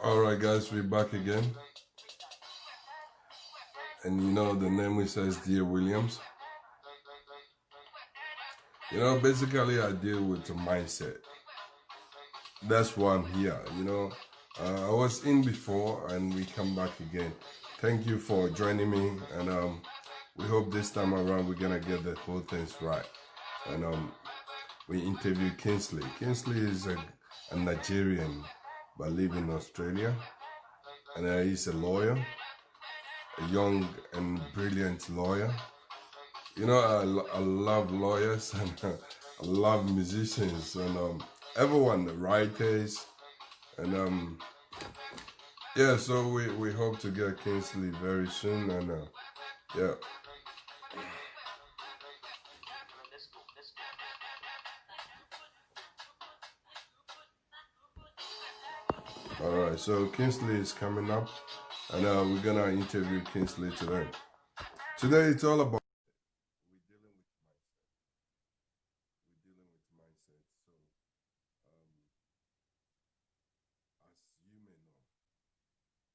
Alright guys, we're back again. And you know the name we says Dear Williams. Basically I deal with the mindset. That's why I'm here, I was in before and we come back again. Thank you for joining me, and we hope this time around we're gonna get the whole things right. And we interviewed Kingsley. Kingsley is a Nigerian but live in Australia, and he's a lawyer, a young and brilliant lawyer. I love lawyers and I love musicians and everyone, the writers, and yeah. So we hope to get Kingsley very soon, and yeah. All right. So Kingsley is coming up, and we're gonna interview Kingsley today. Today it's all about we're dealing with mindset. So as you may know,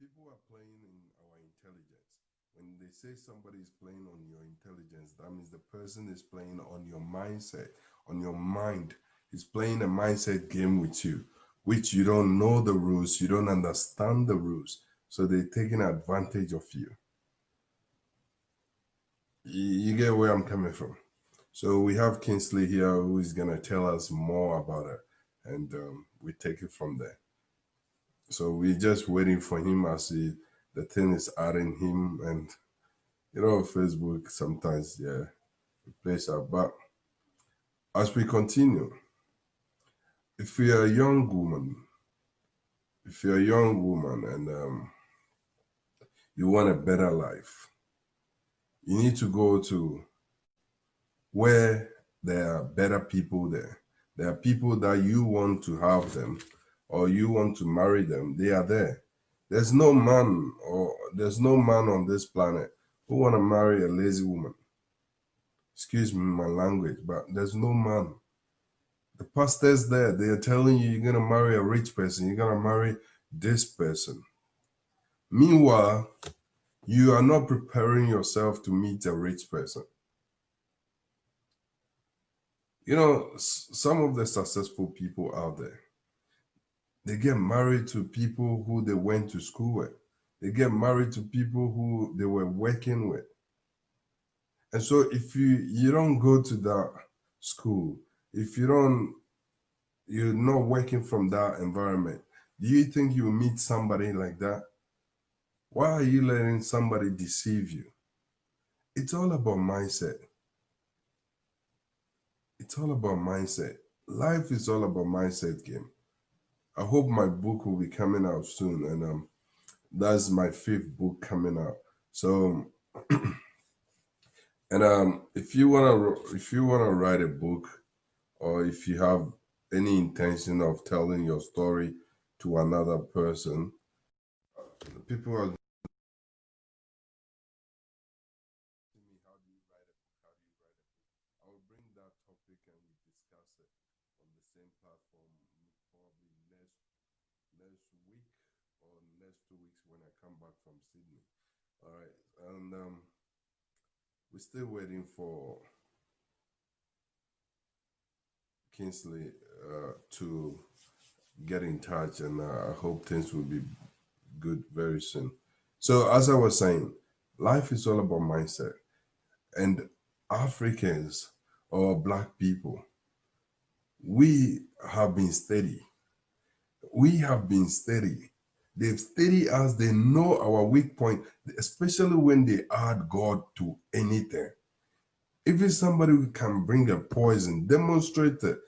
people are playing in our intelligence. When they say somebody is playing on your intelligence, that means the person is playing on your mindset, on your mind. He's playing a mindset game with you, which you don't know the rules, you don't understand the rules. So they're taking advantage of you. You get where I'm coming from. So we have Kingsley here who is going to tell us more about it, and we take it from there. So we're just waiting for him as the thing is adding him, and Facebook sometimes, yeah, it plays out. But as we continue, if you're a young woman, and you want a better life, you need to go to where there are better people there. There are people that you want to have them or you want to marry them. They are there. There's no man on this planet who want to marry a lazy woman. Excuse me my language, but there's no man. The pastors there, they are telling you you're gonna marry a rich person, you're gonna marry this person. Meanwhile, you are not preparing yourself to meet a rich person. Some of the successful people out there, they get married to people who they went to school with. They get married to people who they were working with. And so if you don't go to that school, if you're not working from that environment, do you think you will meet somebody like that? Why are you letting somebody deceive you? It's all about mindset. It's all about mindset. Life is all about mindset game. I hope my book will be coming out soon, and that's my 5th book coming out. So, and if you wanna write a book, or if you have any intention of telling your story to another person, people are asking me, how do you write a book? How do you write a book? I will bring that topic and we discuss it on the same platform, probably next week or next 2 weeks when I come back from Sydney. All right, and we're still waiting for Kingsley to get in touch, and I hope things will be good very soon. So, as I was saying, life is all about mindset, and Africans or Black people, we have been steady. We have been steady. They've steady us. They know our weak point, especially when they add God to anything. If somebody who can bring a poison, demonstrate it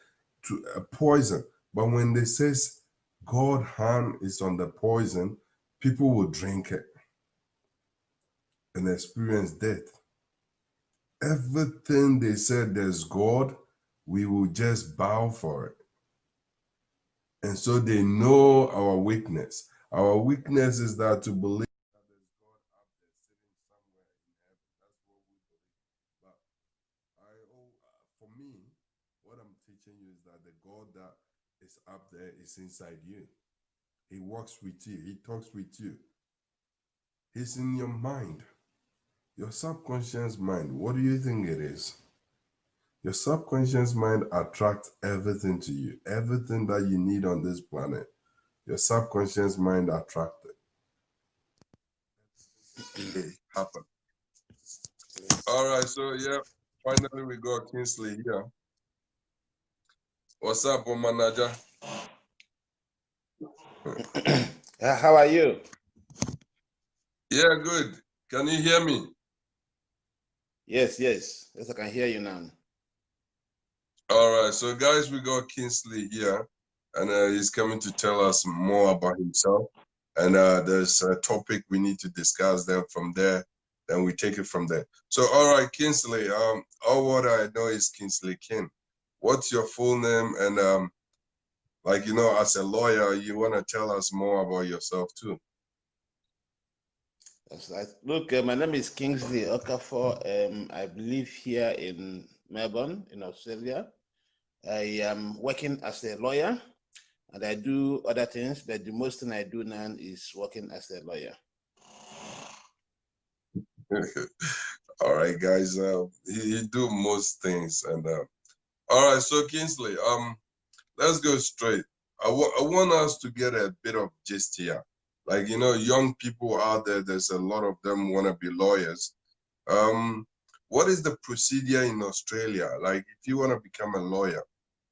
to a poison, but when they says God hand is on the poison, people will drink it and experience death. Everything they said there's God, we will just bow for it. And so they know our weakness. Our weakness is that to believe that there's God up there sitting somewhere in heaven. That's what we believe. But for me, what I'm teaching you is that the God that It's up there, it's inside you. He walks with you, he talks with you. He's in your mind. Your subconscious mind, what do you think it is? Your subconscious mind attracts everything to you. Everything that you need on this planet, your subconscious mind attracts it. It happened. All right, so yeah, finally we got Kingsley here. What's up, manager? How are you? Yeah, good. Can you hear me? Yes, I can hear you now. All right, so guys, we got Kingsley here, and he's coming to tell us more about himself. And there's a topic we need to discuss. Then from there, then we take it from there. So, all right, Kingsley. All what I know is Kingsley King. What's your full name? And like as a lawyer, you want to tell us more about yourself too. That's right. Look, my name is Kingsley Okafor. I live here in Melbourne, in Australia. I am working as a lawyer, and I do other things, but the most thing I do now is working as a lawyer. All right, guys. He do most things, and all right. So Kingsley, let's go straight. I want us to get a bit of gist here. Like, young people out there, there's a lot of them want to be lawyers. What is the procedure in Australia? Like, if you want to become a lawyer,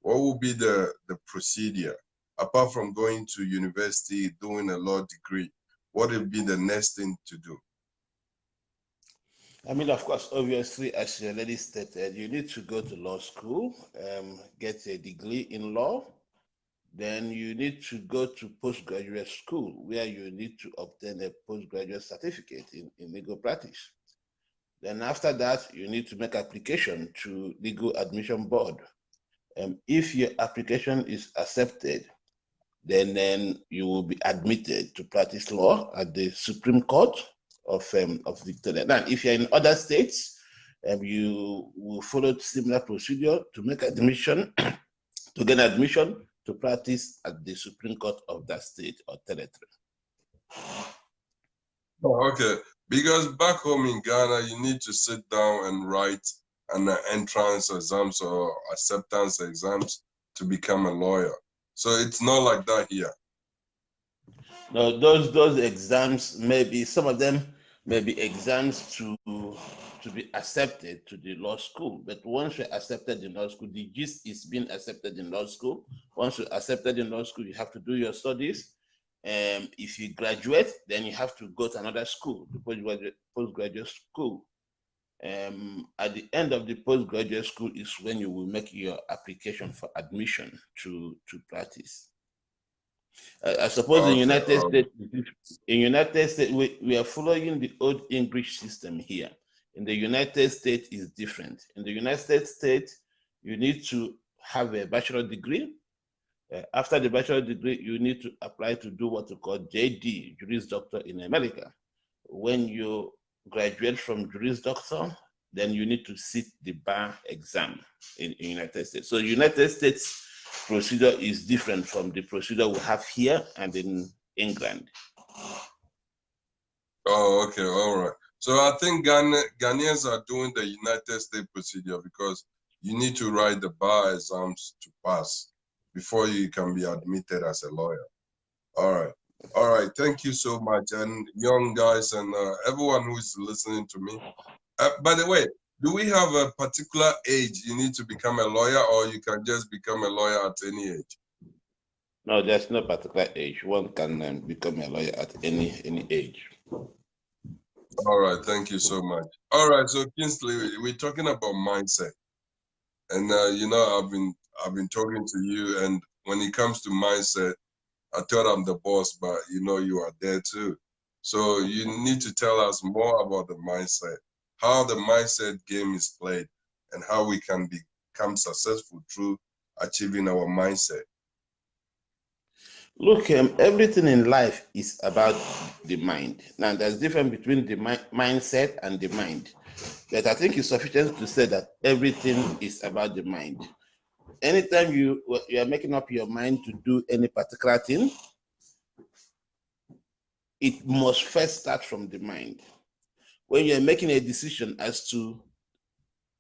what will be the procedure? Apart from going to university, doing a law degree, what would be the next thing to do? I mean, of course, obviously, as you already stated, you need to go to law school, get a degree in law. Then you need to go to postgraduate school where you need to obtain a postgraduate certificate in legal practice. Then after that, you need to make application to legal admission board. If your application is accepted, then you will be admitted to practice law at the Supreme Court of Victoria. Now, if you're in other states, you will follow similar procedure to make admission, to gain admission to practice at the Supreme Court of that state or territory. Oh, okay. Because back home in Ghana, you need to sit down and write an entrance exams or acceptance exams to become a lawyer. So it's not like that here. Now, those exams, maybe some of them may be exams to be accepted to the law school. But once you're accepted in law school, the gist is being accepted in law school. Once you're accepted in law school, you have to do your studies. If you graduate, then you have to go to another school, the postgraduate school. At the end of the postgraduate school is when you will make your application for admission to practice. I suppose in United States, we are following the old English system here. In the United States, is different. In the United States, you need to have a bachelor degree. After the bachelor degree, you need to apply to do what we call JD, Juris Doctor in America. When you graduate from Juris Doctor, then you need to sit the bar exam in the United States. So United States procedure is different from the procedure we have here and in England. Oh, okay, all right. So I think Ghanaians are doing the United States procedure because you need to write the bar exams to pass before you can be admitted as a lawyer. All right. Thank you so much, and young guys and everyone who is listening to me. By the way, do we have a particular age you need to become a lawyer, or you can just become a lawyer at any age? No, there's no particular age. One can become a lawyer at any age. All right, thank you so much. All right, so Kingsley, we're talking about mindset, and I've been talking to you, and when it comes to mindset, I thought I'm the boss, but you are there too. So you need to tell us more about the mindset, how the mindset game is played, and how we can become successful through achieving our mindset. Look, everything in life is about the mind. Now, there's a difference between the mindset and the mind. But I think it's sufficient to say that everything is about the mind. anytime you are making up your mind to do any particular thing, it must first start from the mind. When you're making a decision as to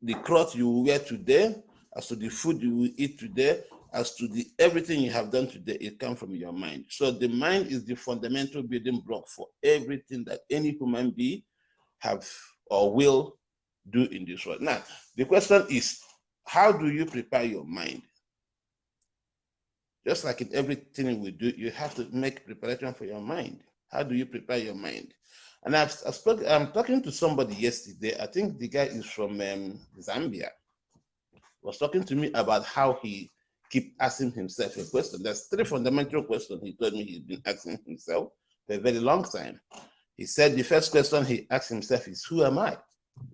the cloth you will wear today, as to the food you will eat today, as to the everything you have done today, it comes from your mind. So the mind is the fundamental building block for everything that any human being have or will do in this world. Now, the question is, how do you prepare your mind? Just like in everything we do, you have to make preparation for your mind. How do you prepare your mind? And I'm talking to somebody yesterday. I think the guy is from Zambia. Was talking to me about how he keep asking himself a question. There's 3 fundamental questions he told me he's been asking himself for a very long time. He said the first question he asked himself is, who am I?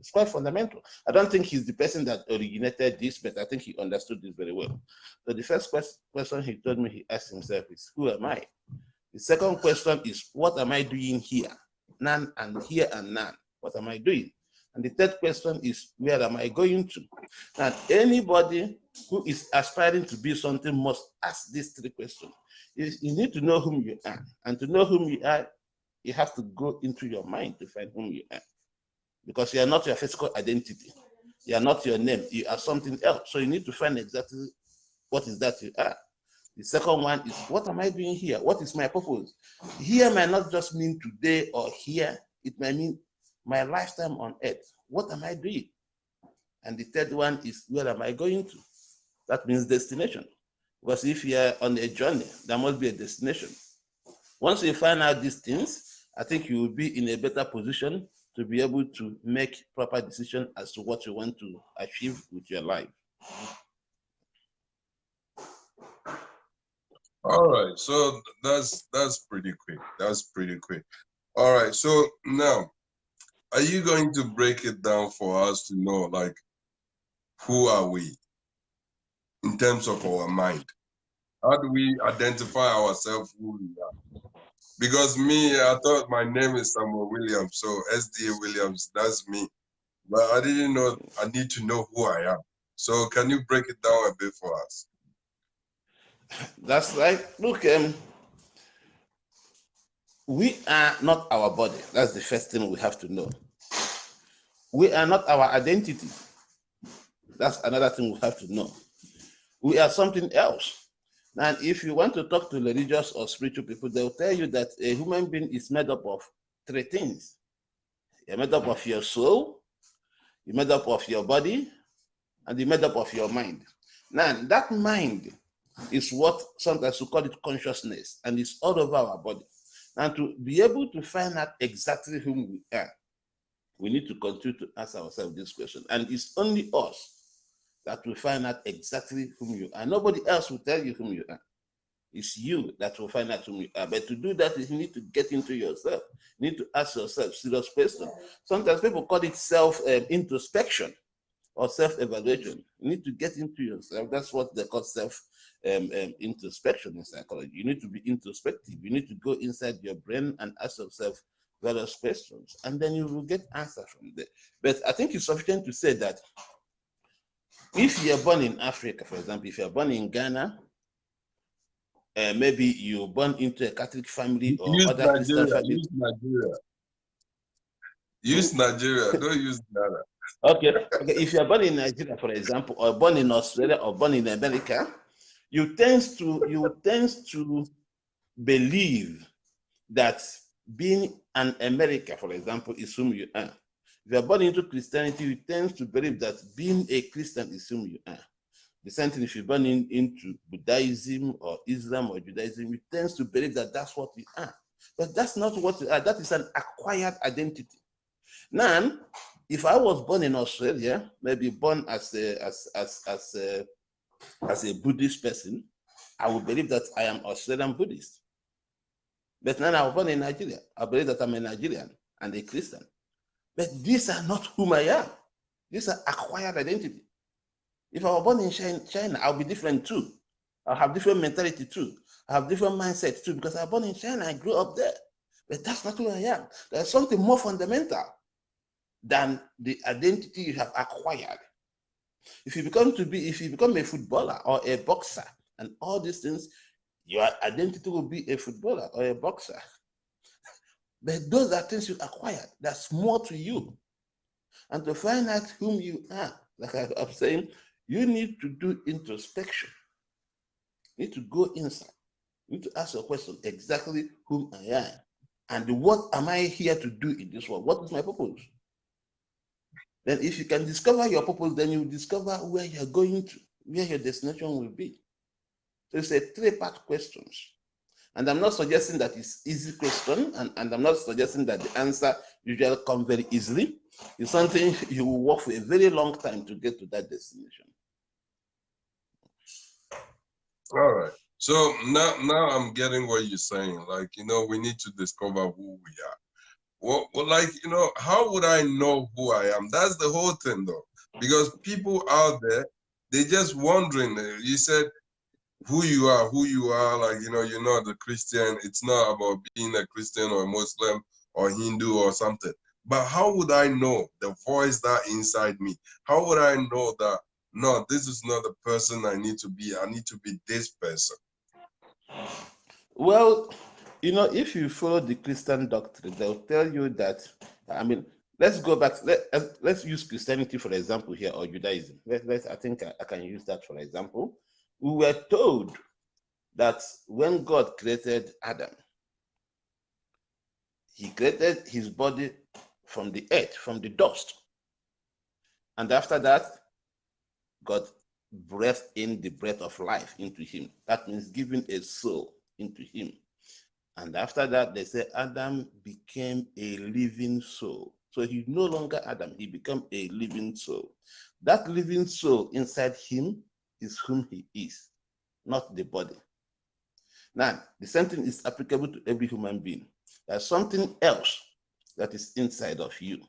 It's quite fundamental. I don't think he's the person that originated this, but I think he understood this very well. So the first question he told me he asked himself is, who am I? The second question is, what am I doing here? None and here and none. What am I doing? And the third question is, where am I going to? And anybody who is aspiring to be something must ask these 3 questions. You need to know whom you are. And to know whom you are, you have to go into your mind to find whom you are. Because you are not your physical identity. You are not your name. You are something else. So you need to find exactly what is that you are. The second one is, what am I doing here? What is my purpose? Here might not just mean today or here. It might mean my lifetime on earth. What am I doing? And the third one is, where am I going to? That means destination. Because if you are on a journey, there must be a destination. Once you find out these things, I think you will be in a better position to be able to make proper decision as to what you want to achieve with your life. All right, so that's pretty quick. That's pretty quick. All right, so now, are you going to break it down for us to know, like, who are we in terms of our mind? How do we identify ourselves who we are? Because me, I thought my name is Samuel Williams, so SDA Williams, that's me. But I didn't know I need to know who I am. So can you break it down a bit for us? That's right. Look, we are not our body. That's the first thing we have to know. We are not our identity. That's another thing we have to know. We are something else. And if you want to talk to religious or spiritual people, they'll tell you that a human being is made up of 3 things. You're made up of your soul, you're made up of your body, and you're made up of your mind. Now, that mind is what sometimes we call it consciousness, and it's all over our body. And to be able to find out exactly whom we are, we need to continue to ask ourselves this question. And it's only us that will find out exactly whom you are. Nobody else will tell you whom you are. It's you that will find out whom you are. But to do that, you need to get into yourself. You need to ask yourself serious questions. Sometimes people call it self-introspection or self-evaluation. You need to get into yourself. That's what they call self-introspection in psychology. You need to be introspective. You need to go inside your brain and ask yourself various questions, and then you will get answers from there. But I think it's sufficient to say that if you're born in Africa, for example, if you're born in Ghana, maybe you're born into a Catholic family or Use other Christian Nigeria, family. use Nigeria. Use Nigeria, don't use Ghana. Okay. If you're born in Nigeria, for example, or born in Australia or born in America, you tend to believe that being an American, for example, is whom you are. If you are born into Christianity, you tend to believe that being a Christian is whom you are. The same thing if you're born into Buddhism or Islam or Judaism, you tend to believe that that's what you are. But that's not what you are. That is an acquired identity. Now, if I was born in Australia, maybe born as a Buddhist person, I would believe that I am Australian Buddhist. But now I was born in Nigeria. I believe that I'm a Nigerian and a Christian. But these are not whom I am. These are acquired identity. If I were born in China, I'll be different too. I'll have different mentality too. I have different mindset too, because I was born in China, I grew up there. But that's not who I am. There's something more fundamental than the identity you have acquired. If you become a footballer or a boxer and all these things, your identity will be a footballer or a boxer. But those are things you acquired. That's more to you. And to find out whom you are, like I'm saying, you need to do introspection. You need to go inside. You need to ask your question, exactly whom I am. And what am I here to do in this world? What is my purpose? Then if you can discover your purpose, then you discover where you're going to, where your destination will be. So it's a three-part questions. And I'm not suggesting that it's easy question, and I'm not suggesting that the answer usually comes very easily. It's something you will work for a very long time to get to that destination. All right. So now I'm getting what you're saying. Like, we need to discover who we are. Well, like, how would I know who I am? That's the whole thing, though. Because people out there, they're just wondering. You said who you are, like, you're not a Christian. It's not about being a Christian or a Muslim or Hindu or something. But how would I know the voice that inside me? How would I know that, no, this is not the person I need to be. I need to be this person. Well, if you follow the Christian doctrine, they'll tell you that, let's go back. Let's use Christianity for example here, or Judaism. I think I can use that for example. We were told that when God created Adam, he created his body from the earth, from the dust. And after that, God breathed in the breath of life into him. That means giving a soul into him. And after that, they say Adam became a living soul. So he's no longer Adam, he became a living soul. That living soul inside him is whom he is, not the body. Now, the same thing is applicable to every human being. There's something else that is inside of you.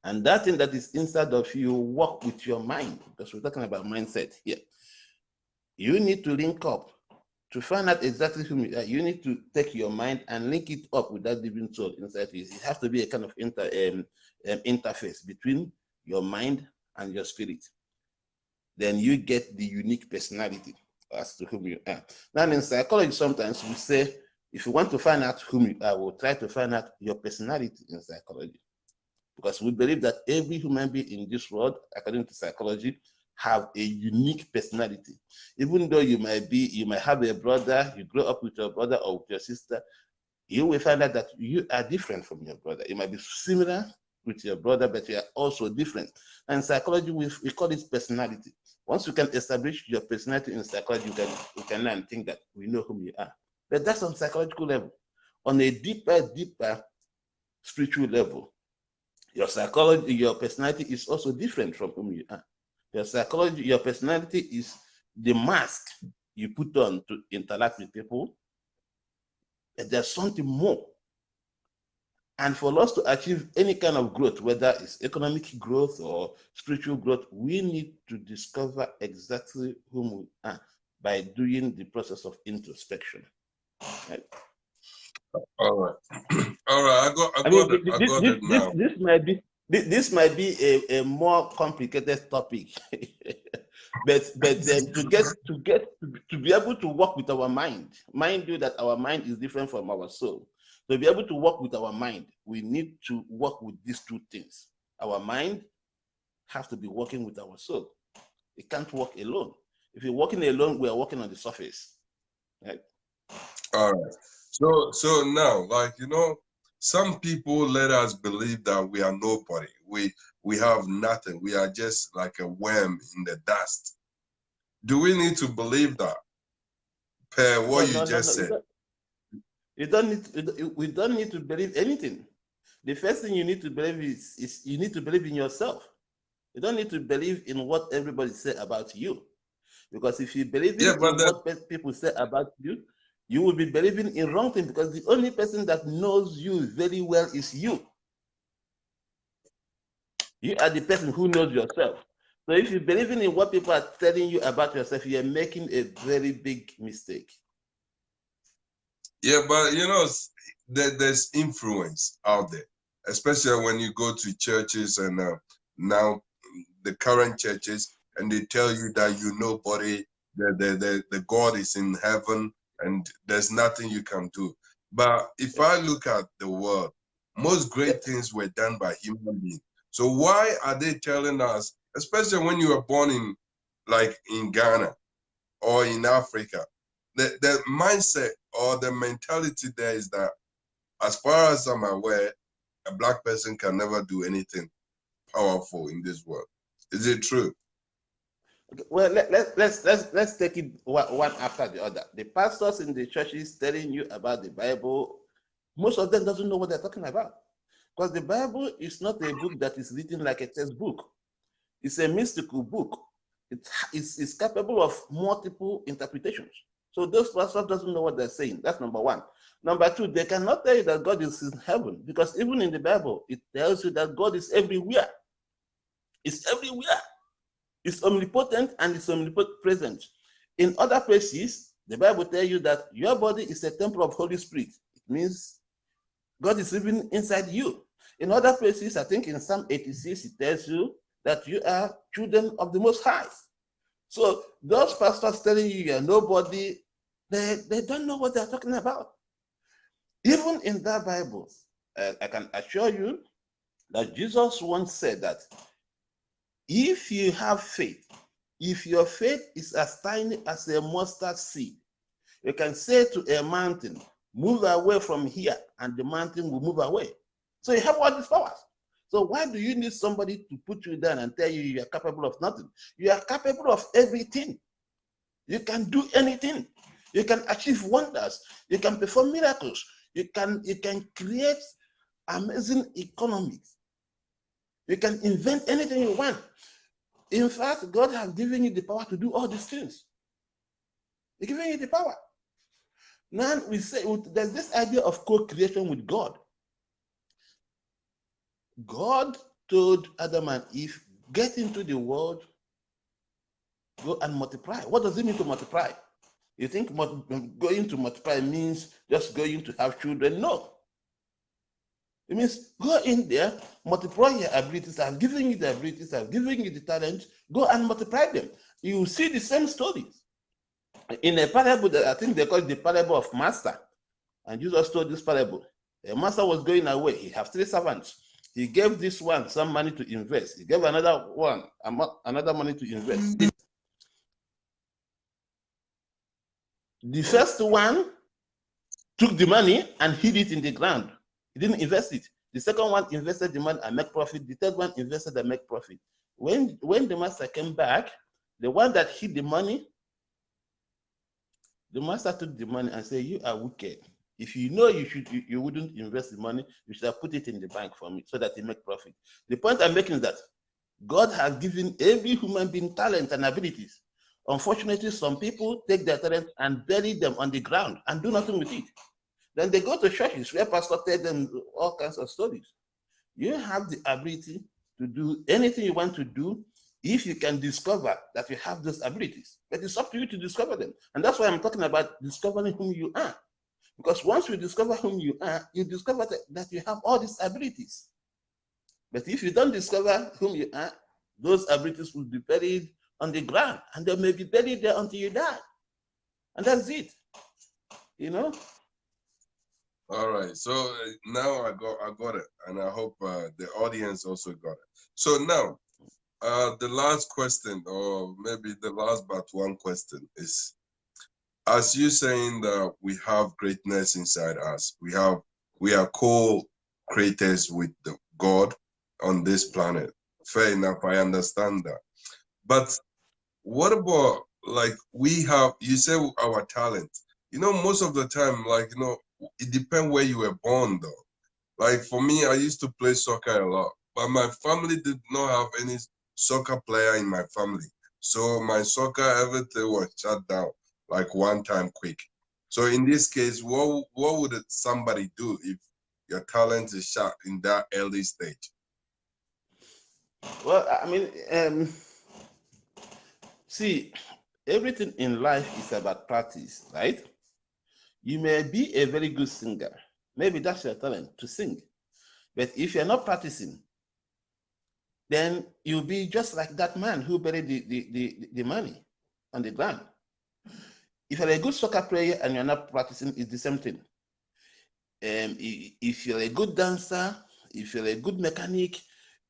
And that thing that is inside of you work with your mind, because we're talking about mindset here. You need to link up to find out exactly who you are. You need to take your mind and link it up with that living soul inside you. It has to be a kind of interface between your mind and your spirit. Then you get the unique personality as to whom you are. Now, in psychology, sometimes we say, if you want to find out whom you are, we'll try to find out your personality in psychology. Because we believe that every human being in this world, according to psychology, have a unique personality. Even though you might have a brother, you grow up with your brother or with your sister, you will find out that you are different from your brother. You might be similar with your brother, but you are also different. And in psychology, we call it personality. Once you can establish your personality in psychology, you can learn and think that we know whom you are. But that's on psychological level. On a deeper spiritual level, your psychology, your personality is also different from whom you are. Your personality is the mask you put on to interact with people. But there's something more. And for us to achieve any kind of growth, whether it's economic growth or spiritual growth, we need to discover exactly whom we are by doing the process of introspection. Right? All right. All right. I got it now. This might be a more complicated topic, but to be able to work with our mind you that our mind is different from our soul. To be able to work with our mind, we need to work with these two things. Our mind has to be working with our soul. It can't work alone. If you're working alone, we are working on the surface, right? All right. So now, like, some people let us believe that we are nobody. We have nothing. We are just like a worm in the dust. Do we need to believe that? Per what you just said. We don't need to believe anything. The first thing you need to believe is you need to believe in yourself. You don't need to believe in what everybody say about you. Because if you believe in what people say about you, you will be believing in wrong thing, because the only person that knows you very well is you. You are the person who knows yourself. So if you're believing in what people are telling you about yourself, you're making a very big mistake. Yeah, but there's influence out there, especially when you go to churches, and now the current churches, and they tell you that you nobody, the God is in heaven and there's nothing you can do. But if I look at the world, most great things were done by human beings. So why are they telling us, especially when you are born in, like in Ghana or in Africa, the mindset or the mentality there is that, as far as I'm aware, a black person can never do anything powerful in this world. Is it true? Well, let's take it one after the other. The pastors in the churches telling you about the Bible, most of them doesn't know what they're talking about, because the Bible is not a book that is written like a textbook. It's a mystical book. It's capable of multiple interpretations. So those pastors doesn't know what they're saying. That's number one. Number two, they cannot tell you that God is in heaven, because even in the Bible, it tells you that God is everywhere. It's everywhere. It's omnipotent and it's omnipresent. In other places, the Bible tells you that your body is a temple of Holy Spirit. It means God is living inside you. In other places, I think in Psalm 86, it tells you that you are children of the Most High. So those pastors telling you you're nobody, they don't know what they're talking about. Even in that Bible, I can assure you that Jesus once said that if you have faith, if your faith is as tiny as a mustard seed, you can say to a mountain, move away from here, and the mountain will move away. So you have all these powers. So why do you need somebody to put you down and tell you you are capable of nothing? You are capable of everything. You can do anything. You can achieve wonders. You can perform miracles. You can create amazing economies. You can invent anything you want. In fact, God has given you the power to do all these things. He's giving you the power. Now we say there's this idea of co-creation with God. God told Adam and Eve, get into the world, go and multiply. What does it mean to multiply? You think going to multiply means just going to have children? No. It means go in there, multiply your abilities. I've given you the abilities, I've given you the talent, go and multiply them. You will see the same stories. In a parable that I think they call it the parable of master. And Jesus told this parable. A master was going away. He had 3 servants. He gave this one some money to invest. He gave another one another money to invest. The first one took the money and hid it in the ground. He didn't invest it. The second one invested the money and make profit. The third one invested and make profit. When the master came back, the one that hid the money, the master took the money and said, you are wicked. If you know you wouldn't invest the money, you should have put it in the bank for me so that you make profit. The point I'm making is that God has given every human being talent and abilities. Unfortunately, some people take their talent and bury them on the ground and do nothing with it. Then they go to churches where pastors tell them all kinds of stories. You have the ability to do anything you want to do if you can discover that you have those abilities. But it's up to you to discover them. And that's why I'm talking about discovering whom you are. Because once you discover whom you are, you discover that you have all these abilities. But if you don't discover whom you are, those abilities will be buried on the ground, and they may be buried there until you die. And that's it. You know? All right. So now I got it, and I hope the audience also got it. So now, the last question, or maybe the last but one question, is: as you saying that we have greatness inside us, we are co-creators with the God on this planet. Fair enough, I understand that. But what about, like, we have, you say our talent. Most of the time, like, it depends where you were born though. Like for me, I used to play soccer a lot, but my family did not have any soccer player in my family. So my soccer, everything was shut down like one time quick. So in this case, what would somebody do if your talent is shot in that early stage? Well, I mean, see, everything in life is about practice, right? You may be a very good singer. Maybe that's your talent, to sing. But if you're not practicing, then you'll be just like that man who buried the money on the ground. If you're a good soccer player and you're not practicing, it's the same thing. If you're a good dancer, if you're a good mechanic,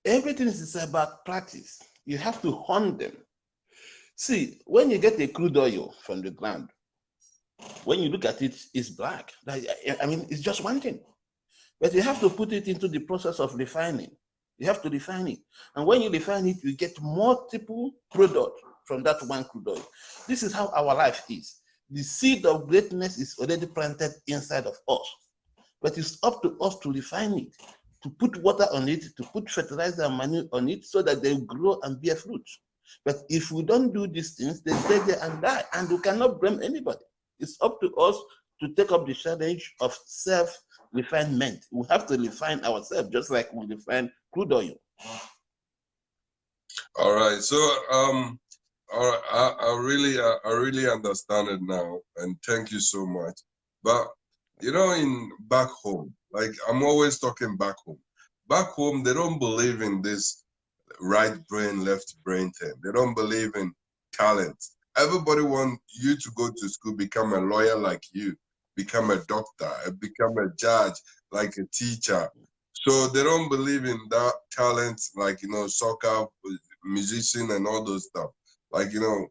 everything is about practice. You have to hone them. See, when you get a crude oil from the ground, when you look at it, it's black. I mean, it's just one thing. But you have to put it into the process of refining. You have to refine it. And when you refine it, you get multiple products from that one crude oil. This is how our life is. The seed of greatness is already planted inside of us. But it's up to us to refine it, to put water on it, to put fertilizer and manure on it so that they grow and bear fruit. But if we don't do these things, they stay there and die. And we cannot blame anybody. It's up to us to take up the challenge of self-refinement. We have to refine ourselves just like we refine crude oil. All right. So all right, I really understand it now, and thank you so much. But you know, in back home, like I'm always talking back home. Back home, they don't believe in this right brain, left brain thing. They don't believe in talent. Everybody wants you to go to school, become a lawyer like you, become a doctor, become a judge, like a teacher. So they don't believe in that talent, like, you know, soccer, musician, and all those stuff. Like, you know,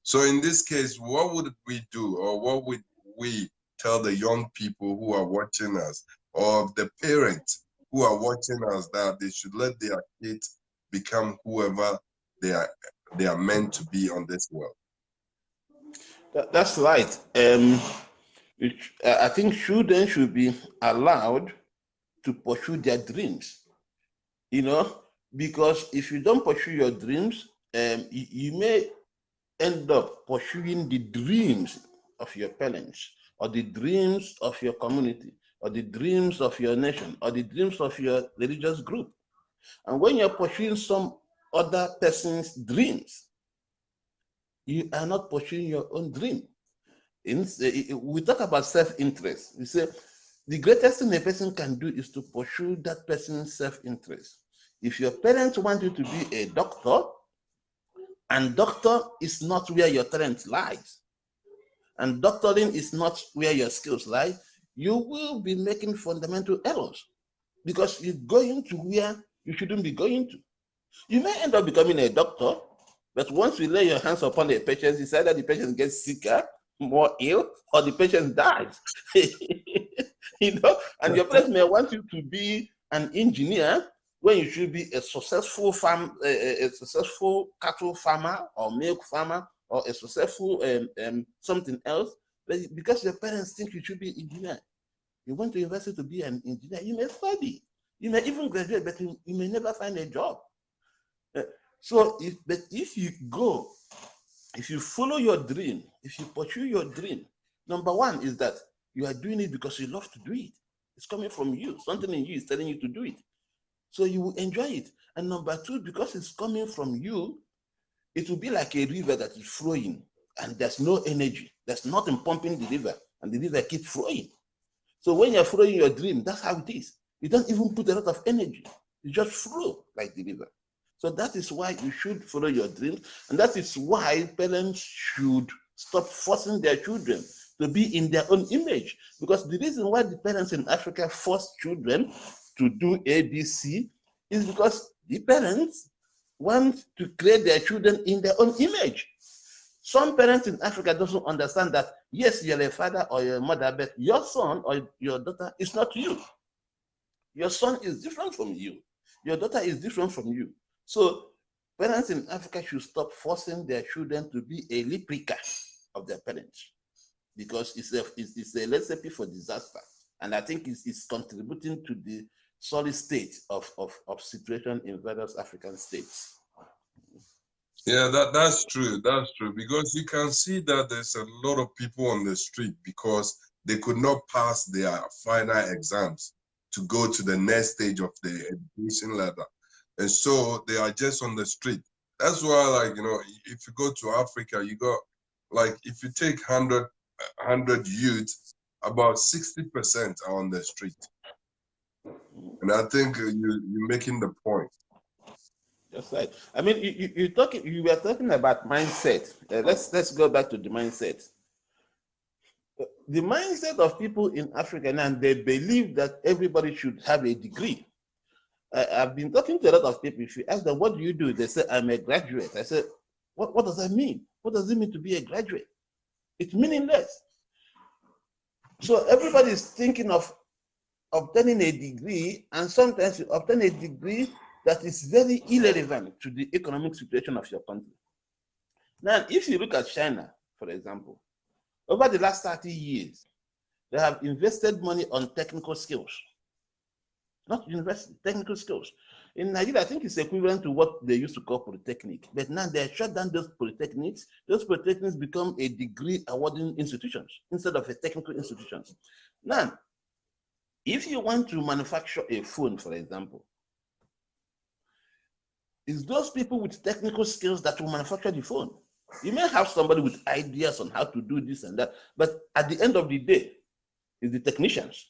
so in this case, what would we do, or what would we tell the young people who are watching us, or the parents who are watching us, that they should let their kids become whoever they are meant to be on this world? That's right. I think children should be allowed to pursue their dreams, you know, because if you don't pursue your dreams, you may end up pursuing the dreams of your parents, or the dreams of your community, or the dreams of your nation, or the dreams of your religious group. And when you're pursuing some other person's dreams, you are not pursuing your own dream. We talk about self-interest. We say the greatest thing a person can do is to pursue that person's self-interest. If your parents want you to be a doctor, and doctor is not where your talent lies, and doctoring is not where your skills lie, you will be making fundamental errors, because you're going to where you shouldn't be going to. You may end up becoming a doctor, but once you lay your hands upon a patient, it's either the patient gets sicker, more ill, or the patient dies. You know, and your parents may want you to be an engineer when you should be a successful a successful cattle farmer or milk farmer, or a successful something else. But because your parents think you should be an engineer, you went to university to be an engineer, you may study, you may even graduate, but you may never find a job. So if you follow your dream, if you pursue your dream, number one is that you are doing it because you love to do it. It's coming from you. Something in you is telling you to do it. So you will enjoy it. And number two, because it's coming from you, it will be like a river that is flowing and there's no energy. There's nothing pumping the river, and the river keeps flowing. So when you're following your dream, that's how it is. You don't even put a lot of energy. You just flow like the river. So that is why you should follow your dreams. And that is why parents should stop forcing their children to be in their own image. Because the reason why the parents in Africa force children to do ABC is because the parents want to create their children in their own image. Some parents in Africa doesn't understand that, yes, you're a father or you're a mother, but your son or your daughter is not you. Your son is different from you. Your daughter is different from you. So parents in Africa should stop forcing their children to be a replica of their parents, because it's a recipe for disaster. And I think it's contributing to the solid state of situation in various African states. Yeah, that's true. That's true. Because you can see that there's a lot of people on the street because they could not pass their final exams to go to the next stage of the education ladder. And so they are just on the street. That's why, like, you know, if you go to Africa, you got, like, if you take 100 youth, about 60% are on the street. And I think you're making the point. That's right. I mean, you were talking about mindset. Let's go back to the mindset. The mindset of people in Africa now, they believe that everybody should have a degree. I've been talking to a lot of people. If you ask them, what do you do? They say, I'm a graduate. I said, what does that mean? What does it mean to be a graduate? It's meaningless. So everybody is thinking of obtaining a degree, and sometimes you obtain a degree that is very irrelevant to the economic situation of your country. Now, if you look at China, for example, over the last 30 years, they have invested money on technical skills, not university, technical skills. In Nigeria, I think it's equivalent to what they used to call polytechnic, but now they shut down those polytechnics. Those polytechnics become a degree awarding institutions instead of a technical institutions. Now, if you want to manufacture a phone, for example, it's those people with technical skills that will manufacture the phone. You may have somebody with ideas on how to do this and that, but at the end of the day, it's the technicians,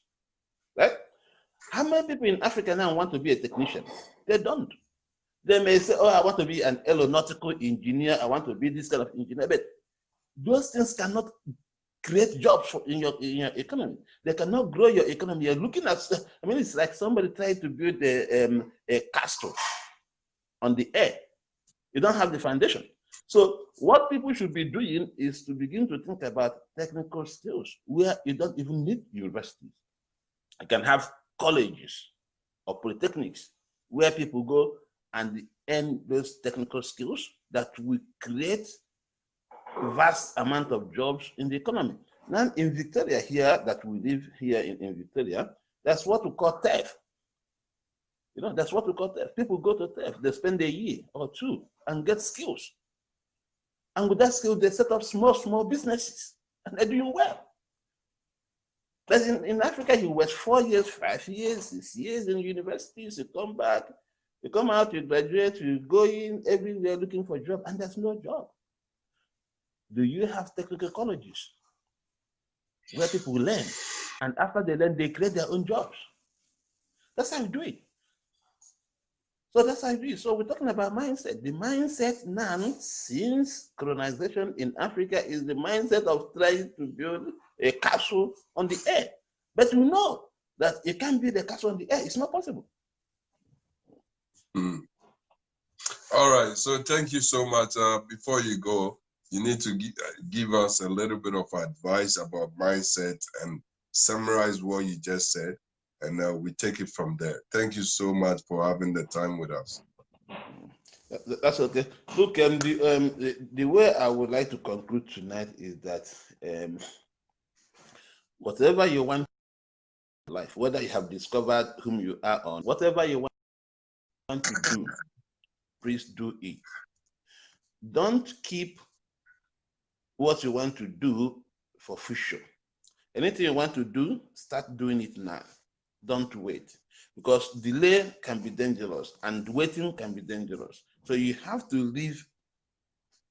right? How many people in Africa now want to be a technician? They don't. They may say, oh, I want to be an aeronautical engineer, I want to be this kind of engineer, but those things cannot create jobs in your economy. They cannot grow your economy. You're looking at, I mean, it's like somebody trying to build a castle on the air. You don't have the foundation. So what people should be doing is to begin to think about technical skills where you don't even need universities. You can have colleges or polytechnics where people go and earn those technical skills that will create vast amount of jobs in the economy. Now in Victoria here, that we live here in Victoria, that's what we call TEF. You know, that's what we call TEF. People go to TEF, they spend a year or two and get skills. And with that skill, they set up small businesses and they're doing well. But in Africa, you work 4 years, 5 years, 6 years in universities, you come back, you come out, you graduate, you go in everywhere looking for a job, and there's no job. Do you have technical colleges where people learn? And after they learn, they create their own jobs. That's how you do it. So that's how you do it. So we're talking about mindset. The mindset now, since colonization in Africa, is the mindset of trying to build a castle on the air. But we know that you can't build a castle on the air. It's not possible. All right. So thank you so much. Before you go, you need to give us a little bit of advice about mindset and summarize what you just said, and we take it from there. Thank you so much for having the time with us. That's okay. Look, the way I would like to conclude tonight is that whatever you want in life, whether you have discovered whom you are on, whatever you want to do, please do it. Don't keep what you want to do for future. Anything you want to do, start doing it now. Don't wait, because delay can be dangerous and waiting can be dangerous. So you have to live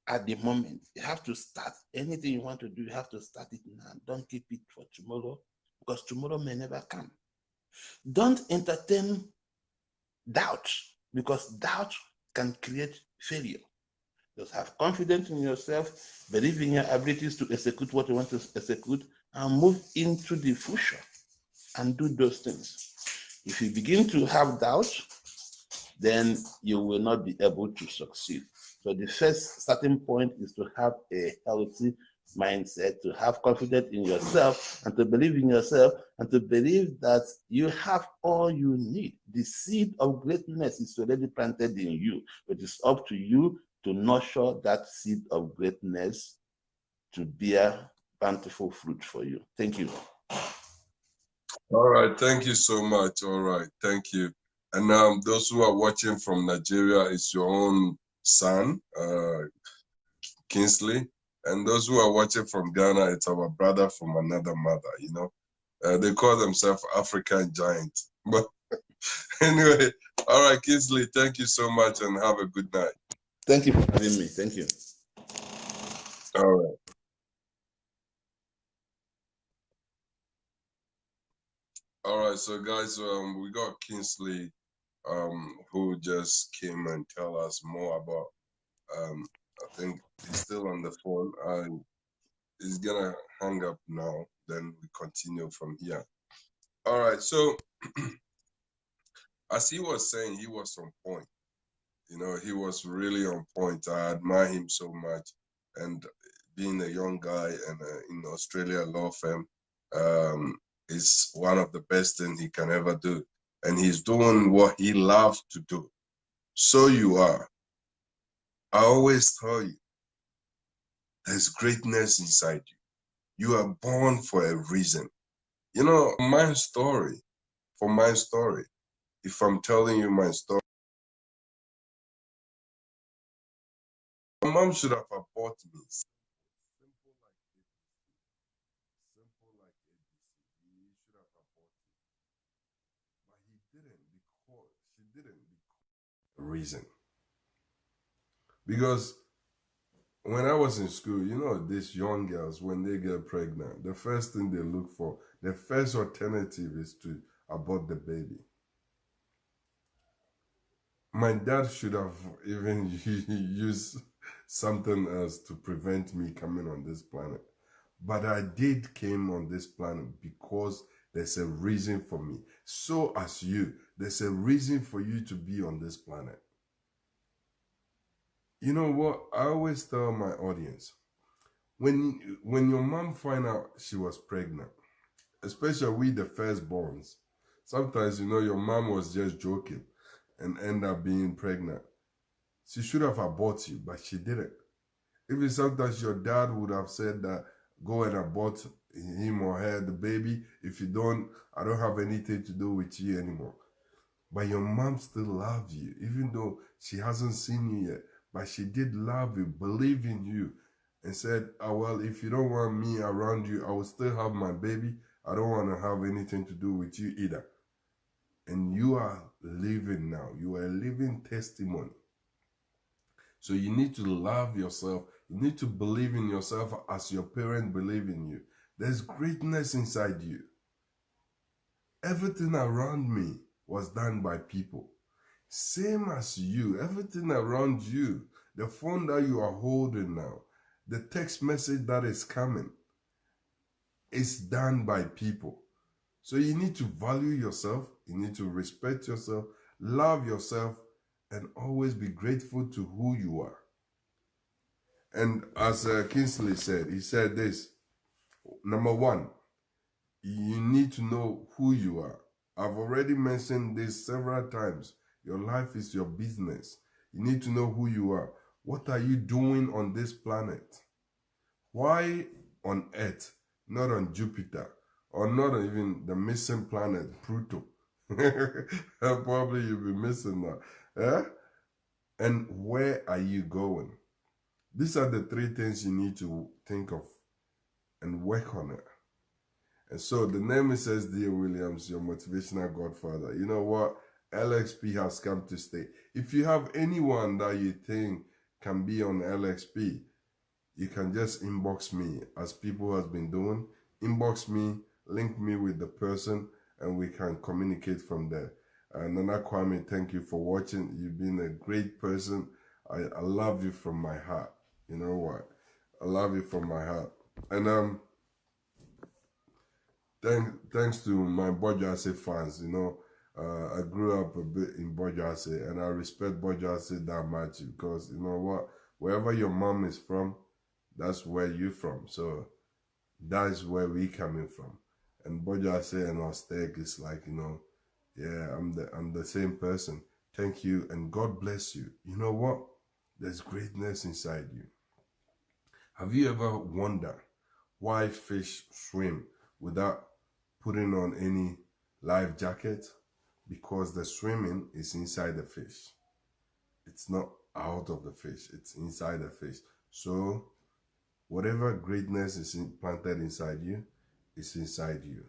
at the moment. You have to start. Anything you want to do, you have to start it now. Don't keep it for tomorrow, because tomorrow may never come. Don't entertain doubt, because doubt can create failure. Just have confidence in yourself, believe in your abilities to execute what you want to execute, and move into the future and do those things. If you begin to have doubt, then you will not be able to succeed. So the first starting point is to have a healthy mindset, to have confidence in yourself and to believe in yourself and to believe that you have all you need. The seed of greatness is already planted in you. It is up to you to nurture that seed of greatness to bear bountiful fruit for you. Thank you. All right. Thank you so much. All right. Thank you. And those who are watching from Nigeria, it's your own son, Kingsley. And those who are watching from Ghana, it's our brother from another mother, you know. They call themselves African giant. But anyway, all right, Kingsley, thank you so much and have a good night. Thank you for having me. Thank you. All right. All right, so guys, we got Kingsley who just came and tell us more about. I think he's still on the phone. He's gonna hang up now. Then we continue from here. All right. So as he was saying, he was on point. You know, he was really on point. I admire him so much. And being a young guy and in Australia law firm is one of the best things he can ever do. And he's doing what he loves to do. So you are. I always tell you, there's greatness inside you. You are born for a reason. You know, for my story, if I'm telling you my story, my mom should have aborted me. Simple like ABC. He should have aborted. But he didn't because she didn't because reason. Because when I was in school, you know, these young girls, when they get pregnant, the first thing they look for, the first alternative is to abort the baby. My dad should have even used something else to prevent me coming on this planet. But I did came on this planet because there's a reason for me. So as you, there's a reason for you to be on this planet. You know what? I always tell my audience, when your mom find out she was pregnant, especially with the firstborns, sometimes, you know, your mom was just joking and end up being pregnant. She should have aborted you, but she didn't. Even sometimes your dad would have said that go and abort him or her, the baby. If you don't, I don't have anything to do with you anymore. But your mom still loves you, even though she hasn't seen you yet. But she did love you, believe in you, and said, oh, well, if you don't want me around you, I will still have my baby. I don't want to have anything to do with you either. And you are living now. You are a living testimony. So you need to love yourself. You need to believe in yourself as your parents believe in you. There's greatness inside you. Everything around me was done by people. Same as you, everything around you, the phone that you are holding now, the text message that is coming, is done by people. So you need to value yourself, you need to respect yourself, love yourself, and always be grateful to who you are. And as Kingsley said, he said this, number one, you need to know who you are. I've already mentioned this several times. Your life is your business. You need to know who you are. What are you doing on this planet? Why on Earth, not on Jupiter, or not even the missing planet, Pluto? Probably you'll be missing that. Yeah? And where are you going? These are the three things you need to think of and work on it. And so the name says, Dear Williams, your motivational godfather. You know what? LxP has come to stay. If you have anyone that you think can be on LxP, you can just inbox me, as people has been doing. Inbox me, link me with the person, and we can communicate from there. Nana Kwame, thank you for watching. You've been a great person. I love you from my heart. You know what? I love you from my heart. And thanks to my Bojase fans, you know, I grew up a bit in Bojase, and I respect Bojase that much because, you know what, wherever your mom is from, that's where you're from. So that's where we coming from. And Bojase and Ostek is like, you know, yeah, I'm the same person. Thank you, and God bless you. You know what? There's greatness inside you. Have you ever wondered why fish swim without putting on any life jacket? Because the swimming is inside the fish. It's not out of the fish, it's inside the fish. So whatever greatness is planted inside you, is inside you.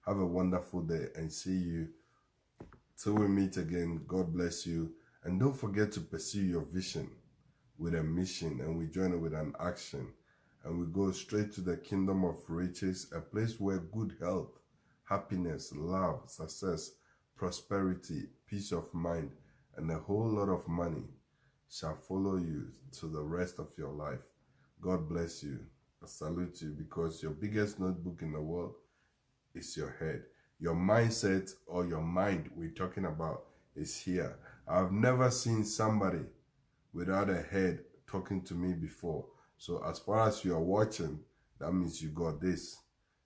Have a wonderful day and see you till we meet again. God bless you. And don't forget to pursue your vision with a mission, and we join it with an action. And we go straight to the kingdom of riches, a place where good health, happiness, love, success prosperity, peace of mind, and a whole lot of money shall follow you to the rest of your life. God bless you. I salute you, because your biggest notebook in the world is your head. Your mindset, or your mind we're talking about, is here. I've never seen somebody without a head talking to me before. So as far as you are watching, that means you got this.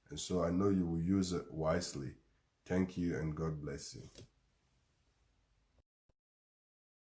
And so I know you will use it wisely. Thank you, and God bless you.